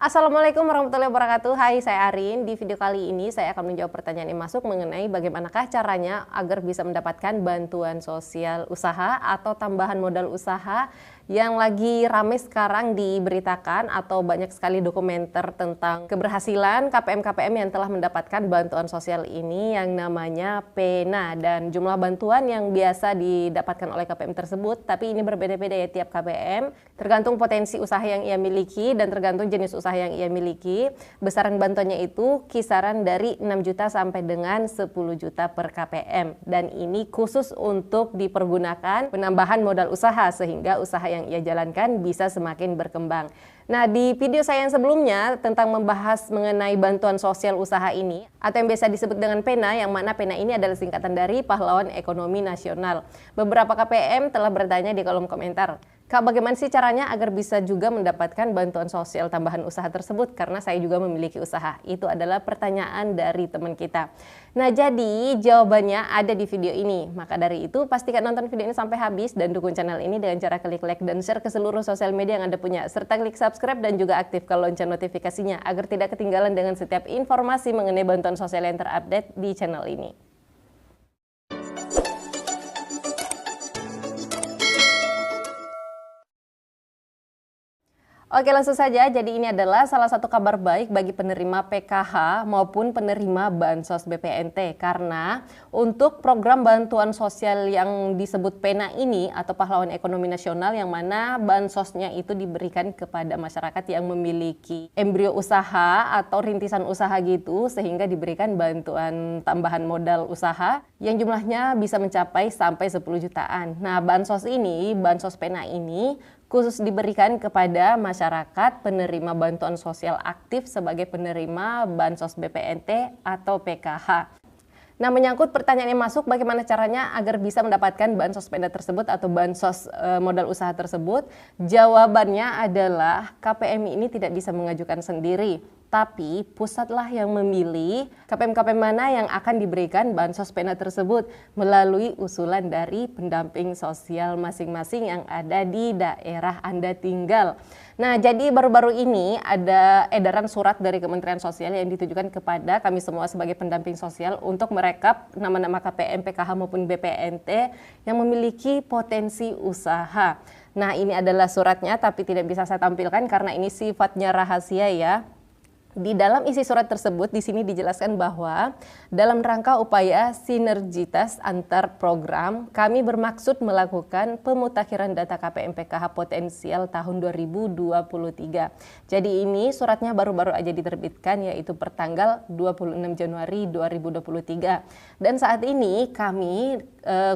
Assalamualaikum warahmatullahi wabarakatuh. Hai, saya Arin. Di video kali ini saya akan menjawab pertanyaan yang masuk mengenai bagaimanakah caranya agar bisa mendapatkan bantuan sosial usaha atau tambahan modal usaha yang lagi rame sekarang diberitakan atau banyak sekali dokumenter tentang keberhasilan KPM-KPM yang telah mendapatkan bantuan sosial ini yang namanya PENA, dan jumlah bantuan yang biasa didapatkan oleh KPM tersebut, tapi ini berbeda-beda ya tiap KPM, tergantung potensi usaha yang ia miliki dan tergantung jenis usaha yang ia miliki. Besaran bantuannya itu kisaran dari 6 juta sampai dengan 10 juta per KPM, dan ini khusus untuk dipergunakan penambahan modal usaha sehingga usaha yang ia jalankan bisa semakin berkembang. Nah, di video saya yang sebelumnya tentang membahas mengenai bantuan sosial usaha ini atau yang biasa disebut dengan PENA, yang mana PENA ini adalah singkatan dari Pahlawan Ekonomi Nasional. Beberapa KPM telah bertanya di kolom komentar, Kak, bagaimana sih caranya agar bisa juga mendapatkan bantuan sosial tambahan usaha tersebut? Karena saya juga memiliki usaha. Itu adalah pertanyaan dari teman kita. Nah, jadi jawabannya ada di video ini. Maka dari itu, pastikan nonton video ini sampai habis dan dukung channel ini dengan cara klik like dan share ke seluruh sosial media yang Anda punya. Serta klik subscribe dan juga aktifkan lonceng notifikasinya agar tidak ketinggalan dengan setiap informasi mengenai bantuan sosial yang terupdate di channel ini. Oke, langsung saja. Jadi ini adalah salah satu kabar baik bagi penerima PKH maupun penerima Bansos BPNT. Karena untuk program bantuan sosial yang disebut PENA ini atau Pahlawan Ekonomi Nasional, yang mana bansosnya itu diberikan kepada masyarakat yang memiliki embrio usaha atau rintisan usaha gitu, sehingga diberikan bantuan tambahan modal usaha yang jumlahnya bisa mencapai sampai 10 jutaan. Nah, bansos ini, bansos PENA ini khusus diberikan kepada masyarakat penerima bantuan sosial aktif sebagai penerima Bansos BPNT atau PKH. Nah, menyangkut pertanyaan yang masuk, bagaimana caranya agar bisa mendapatkan bansos PENA tersebut atau bansos modal usaha tersebut? Jawabannya adalah KPM ini tidak bisa mengajukan sendiri, tapi pusatlah yang memilih KPM-KPM mana yang akan diberikan bansos PENA tersebut melalui usulan dari pendamping sosial masing-masing yang ada di daerah Anda tinggal. Nah, jadi baru-baru ini ada edaran surat dari Kementerian Sosial yang ditujukan kepada kami semua sebagai pendamping sosial untuk merekap nama-nama KPM, PKH maupun BPNT yang memiliki potensi usaha. Nah, ini adalah suratnya tapi tidak bisa saya tampilkan karena ini sifatnya rahasia ya. Di dalam isi surat tersebut di sini dijelaskan bahwa dalam rangka upaya sinergitas antar program, kami bermaksud melakukan pemutakhiran data KPM PKH potensial tahun 2023. Jadi ini suratnya baru-baru aja diterbitkan, yaitu pertanggal 26 Januari 2023. Dan saat ini kami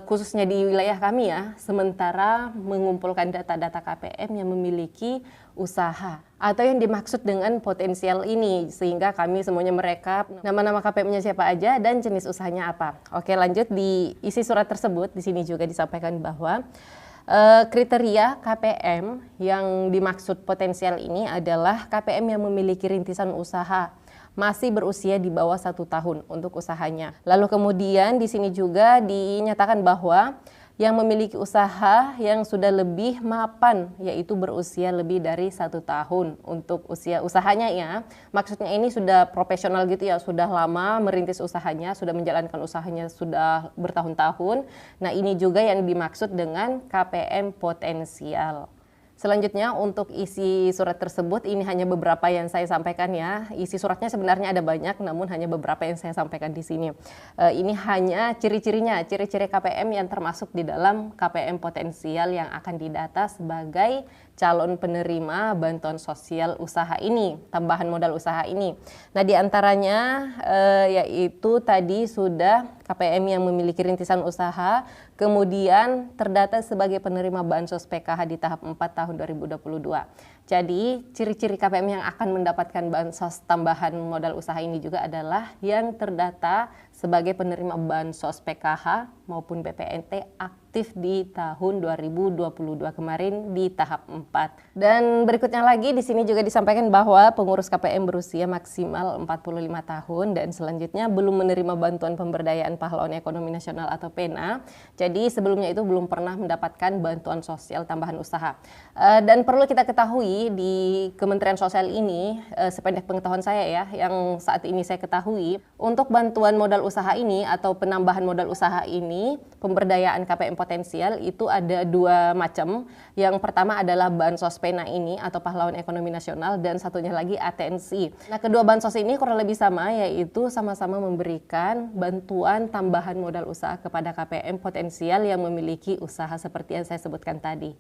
khususnya di wilayah kami ya, sementara mengumpulkan data-data KPM yang memiliki usaha atau yang dimaksud dengan potensial ini, sehingga kami semuanya merekap nama-nama KPM-nya siapa aja dan jenis usahanya apa. Oke, lanjut di isi surat tersebut di sini juga disampaikan bahwa kriteria KPM yang dimaksud potensial ini adalah KPM yang memiliki rintisan usaha masih berusia di bawah 1 tahun untuk usahanya. Lalu kemudian di sini juga dinyatakan bahwa yang memiliki usaha yang sudah lebih mapan, yaitu berusia lebih dari 1 tahun untuk usia usahanya ya. Maksudnya ini sudah profesional gitu ya, sudah lama merintis usahanya, sudah menjalankan usahanya sudah bertahun-tahun. Nah, ini juga yang dimaksud dengan KPM potensial. Selanjutnya untuk isi surat tersebut, ini hanya beberapa yang saya sampaikan ya. Isi suratnya sebenarnya ada banyak, namun hanya beberapa yang saya sampaikan di sini. Ini hanya ciri-cirinya, ciri-ciri KPM yang termasuk di dalam KPM potensial yang akan didata sebagai calon penerima bantuan sosial usaha ini, tambahan modal usaha ini. Nah, diantaranya yaitu tadi sudah KPM yang memiliki rintisan usaha, kemudian terdata sebagai penerima bansos PKH di tahap 4 tahun 2022. Jadi, ciri-ciri KPM yang akan mendapatkan bansos tambahan modal usaha ini juga adalah yang terdata sebagai penerima bansos PKH maupun BPNT aktif di tahun 2022 kemarin di tahap 4. Dan berikutnya lagi di sini juga disampaikan bahwa pengurus KPM berusia maksimal 45 tahun dan selanjutnya belum menerima bantuan pemberdayaan Pahlawan Ekonomi Nasional atau PENA. Jadi sebelumnya itu belum pernah mendapatkan bantuan sosial tambahan usaha. Dan perlu kita ketahui Jadi di Kementerian Sosial ini, sependek pengetahuan saya ya, yang saat ini saya ketahui, untuk bantuan modal usaha ini atau penambahan modal usaha ini, pemberdayaan KPM potensial itu ada dua macam. Yang pertama adalah Bansos Pena ini atau Pahlawan Ekonomi Nasional, dan satunya lagi atensi. Nah, kedua bansos ini kurang lebih sama, yaitu sama-sama memberikan bantuan tambahan modal usaha kepada KPM potensial yang memiliki usaha seperti yang saya sebutkan tadi.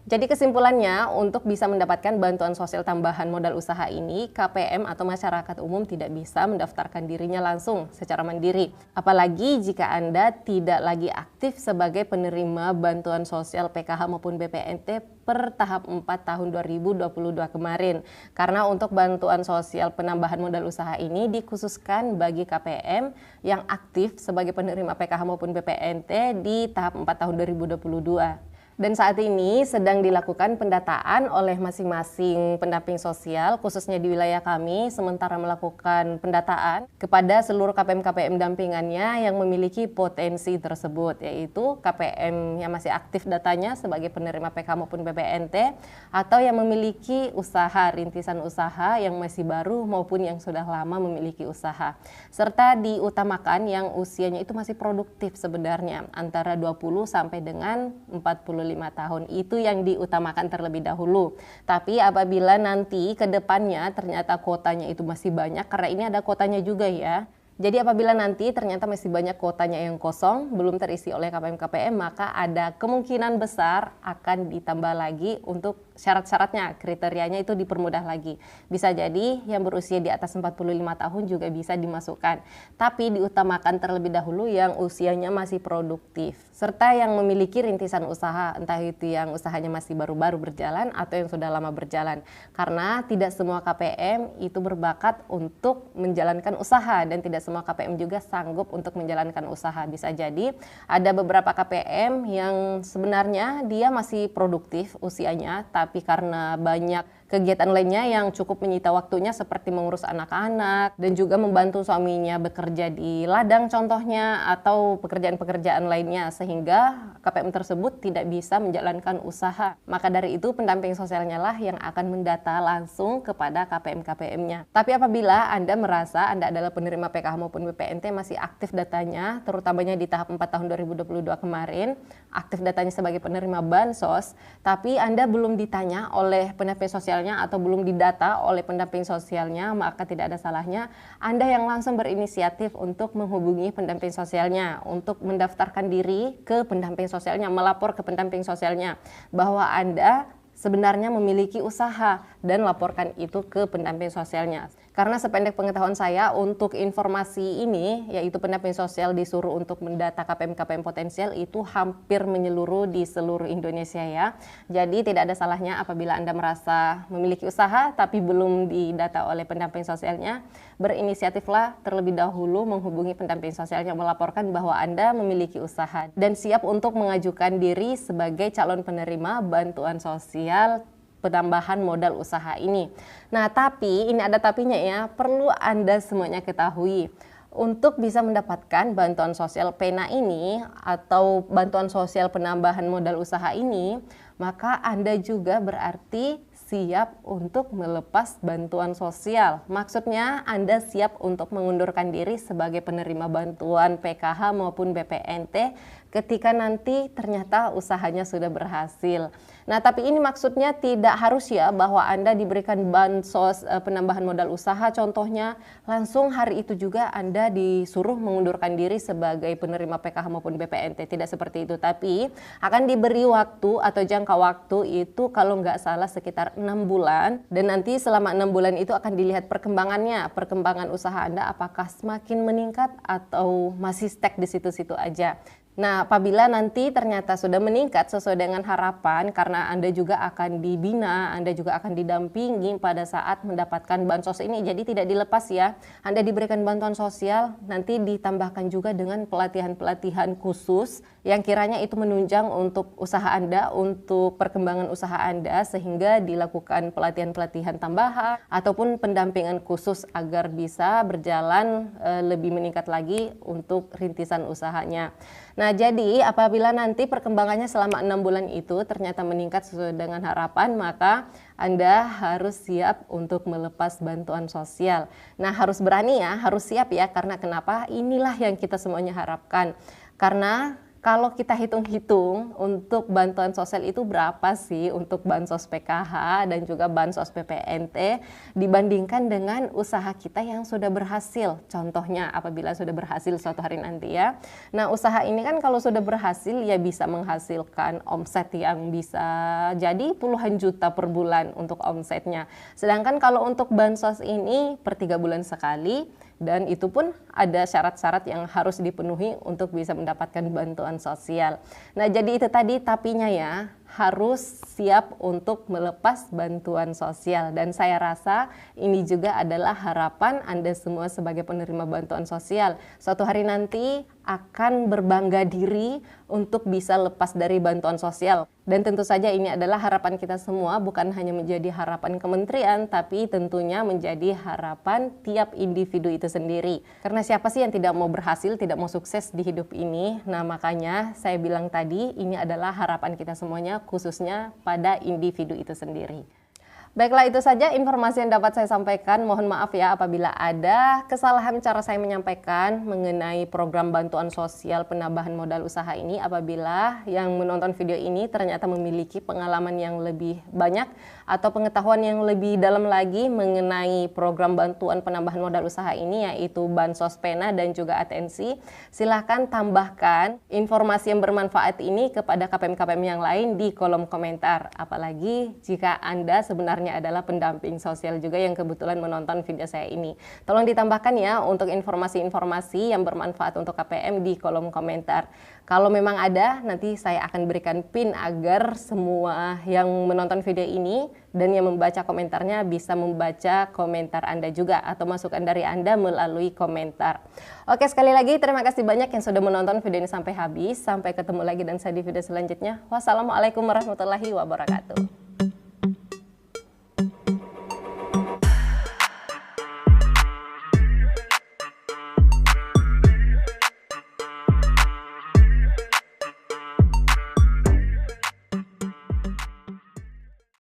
Jadi kesimpulannya, untuk bisa mendapatkan bantuan sosial tambahan modal usaha ini, KPM atau masyarakat umum tidak bisa mendaftarkan dirinya langsung secara mandiri. Apalagi jika Anda tidak lagi aktif sebagai penerima bantuan sosial PKH maupun BPNT per tahap 4 tahun 2022 kemarin. Karena untuk bantuan sosial penambahan modal usaha ini dikhususkan bagi KPM yang aktif sebagai penerima PKH maupun BPNT di tahap 4 tahun 2022. Dan saat ini sedang dilakukan pendataan oleh masing-masing pendamping sosial, khususnya di wilayah kami, sementara melakukan pendataan kepada seluruh KPM-KPM dampingannya yang memiliki potensi tersebut, yaitu KPM yang masih aktif datanya sebagai penerima PK maupun BPNT, atau yang memiliki usaha, rintisan usaha yang masih baru maupun yang sudah lama memiliki usaha. Serta diutamakan yang usianya itu masih produktif sebenarnya, antara 20 sampai dengan 45 tahun, itu yang diutamakan terlebih dahulu. Tapi apabila nanti ke depannya ternyata kuotanya itu masih banyak, karena ini ada kuotanya juga ya. Jadi apabila nanti ternyata masih banyak kuotanya yang kosong, belum terisi oleh KPM-KPM, maka ada kemungkinan besar akan ditambah lagi untuk syarat-syaratnya, kriterianya itu dipermudah lagi. Bisa jadi yang berusia di atas 45 tahun juga bisa dimasukkan. Tapi diutamakan terlebih dahulu yang usianya masih produktif. Serta yang memiliki rintisan usaha, entah itu yang usahanya masih baru-baru berjalan atau yang sudah lama berjalan. Karena tidak semua KPM itu berbakat untuk menjalankan usaha dan tidak semua KPM juga sanggup untuk menjalankan usaha. Bisa jadi ada beberapa KPM yang sebenarnya dia masih produktif usianya, tapi karena banyak kegiatan lainnya yang cukup menyita waktunya seperti mengurus anak-anak dan juga membantu suaminya bekerja di ladang contohnya atau pekerjaan-pekerjaan lainnya sehingga KPM tersebut tidak bisa menjalankan usaha. Maka dari itu pendamping sosialnya lah yang akan mendata langsung kepada KPM-KPM-nya. Tapi apabila Anda merasa Anda adalah penerima PKH maupun BPNT masih aktif datanya, terutamanya di tahap 4 tahun 2022 kemarin, aktif datanya sebagai penerima bansos, tapi Anda belum ditanya oleh pendamping sosialnya atau belum didata oleh pendamping sosialnya, maka tidak ada salahnya Anda yang langsung berinisiatif untuk menghubungi pendamping sosialnya, untuk mendaftarkan diri ke pendamping sosialnya, melapor ke pendamping sosialnya bahwa Anda sebenarnya memiliki usaha dan laporkan itu ke pendamping sosialnya. Karena sependek pengetahuan saya untuk informasi ini, yaitu pendamping sosial disuruh untuk mendata KPM-KPM potensial itu hampir menyeluruh di seluruh Indonesia ya. Jadi tidak ada salahnya apabila Anda merasa memiliki usaha tapi belum didata oleh pendamping sosialnya, berinisiatiflah terlebih dahulu menghubungi pendamping sosialnya, melaporkan bahwa Anda memiliki usaha dan siap untuk mengajukan diri sebagai calon penerima bantuan sosial penambahan modal usaha ini. Nah, tapi ini ada tapinya ya, perlu Anda semuanya ketahui. Untuk bisa mendapatkan bantuan sosial PENA ini atau bantuan sosial penambahan modal usaha ini, maka Anda juga berarti siap untuk melepas bantuan sosial. Maksudnya Anda siap untuk mengundurkan diri sebagai penerima bantuan PKH maupun BPNT ketika nanti ternyata usahanya sudah berhasil. Nah, tapi ini maksudnya tidak harus ya bahwa Anda diberikan bansos penambahan modal usaha contohnya langsung hari itu juga Anda disuruh mengundurkan diri sebagai penerima PKH maupun BPNT. Tidak seperti itu, tapi akan diberi waktu atau jangka waktu itu kalau nggak salah sekitar 6 bulan, dan nanti selama 6 bulan itu akan dilihat perkembangannya, perkembangan usaha Anda apakah semakin meningkat atau masih stuck di situ-situ aja. Nah, apabila nanti ternyata sudah meningkat sesuai dengan harapan, karena Anda juga akan dibina, Anda juga akan didampingi pada saat mendapatkan bansos ini. Jadi tidak dilepas ya, Anda diberikan bantuan sosial, nanti ditambahkan juga dengan pelatihan-pelatihan khusus yang kiranya itu menunjang untuk usaha Anda, untuk perkembangan usaha Anda, sehingga dilakukan pelatihan-pelatihan tambahan ataupun pendampingan khusus agar bisa berjalan lebih meningkat lagi untuk rintisan usahanya. Nah, jadi apabila nanti perkembangannya selama 6 bulan itu ternyata meningkat sesuai dengan harapan, maka Anda harus siap untuk melepas bantuan sosial. Nah, harus berani ya, harus siap ya, karena kenapa? Inilah yang kita semuanya harapkan. Karena kalau kita hitung-hitung untuk bantuan sosial itu berapa sih untuk bansos PKH dan juga bansos PPNT dibandingkan dengan usaha kita yang sudah berhasil. Contohnya apabila sudah berhasil suatu hari nanti ya. Nah, usaha ini kan kalau sudah berhasil ya bisa menghasilkan omset yang bisa jadi puluhan juta per bulan untuk omsetnya. Sedangkan kalau untuk bansos ini per 3 bulan sekali, dan itu pun ada syarat-syarat yang harus dipenuhi untuk bisa mendapatkan bantuan sosial. Nah, jadi itu tadi tapinya ya, harus siap untuk melepas bantuan sosial. Dan saya rasa ini juga adalah harapan Anda semua sebagai penerima bantuan sosial. Suatu hari nanti akan berbangga diri untuk bisa lepas dari bantuan sosial. Dan tentu saja ini adalah harapan kita semua, bukan hanya menjadi harapan kementerian, tapi tentunya menjadi harapan tiap individu itu sendiri. Karena siapa sih yang tidak mau berhasil, tidak mau sukses di hidup ini? Nah, makanya saya bilang tadi, ini adalah harapan kita semuanya, khususnya pada individu itu sendiri. Baiklah, itu saja informasi yang dapat saya sampaikan. Mohon maaf ya apabila ada kesalahan cara saya menyampaikan mengenai program bantuan sosial penambahan modal usaha ini. Apabila yang menonton video ini ternyata memiliki pengalaman yang lebih banyak atau pengetahuan yang lebih dalam lagi mengenai program bantuan penambahan modal usaha ini, yaitu Bansos Pena dan juga Atensi, silahkan tambahkan informasi yang bermanfaat ini kepada KPM-KPM yang lain di kolom komentar. Apalagi jika Anda sebenarnya adalah pendamping sosial juga yang kebetulan menonton video saya ini. Tolong ditambahkan ya untuk informasi-informasi yang bermanfaat untuk KPM di kolom komentar. Kalau memang ada, nanti saya akan berikan pin agar semua yang menonton video ini dan yang membaca komentarnya bisa membaca komentar Anda juga atau masukan dari Anda melalui komentar. Oke, sekali lagi terima kasih banyak yang sudah menonton video ini sampai habis. Sampai ketemu lagi dan saya di video selanjutnya. Wassalamualaikum warahmatullahi wabarakatuh.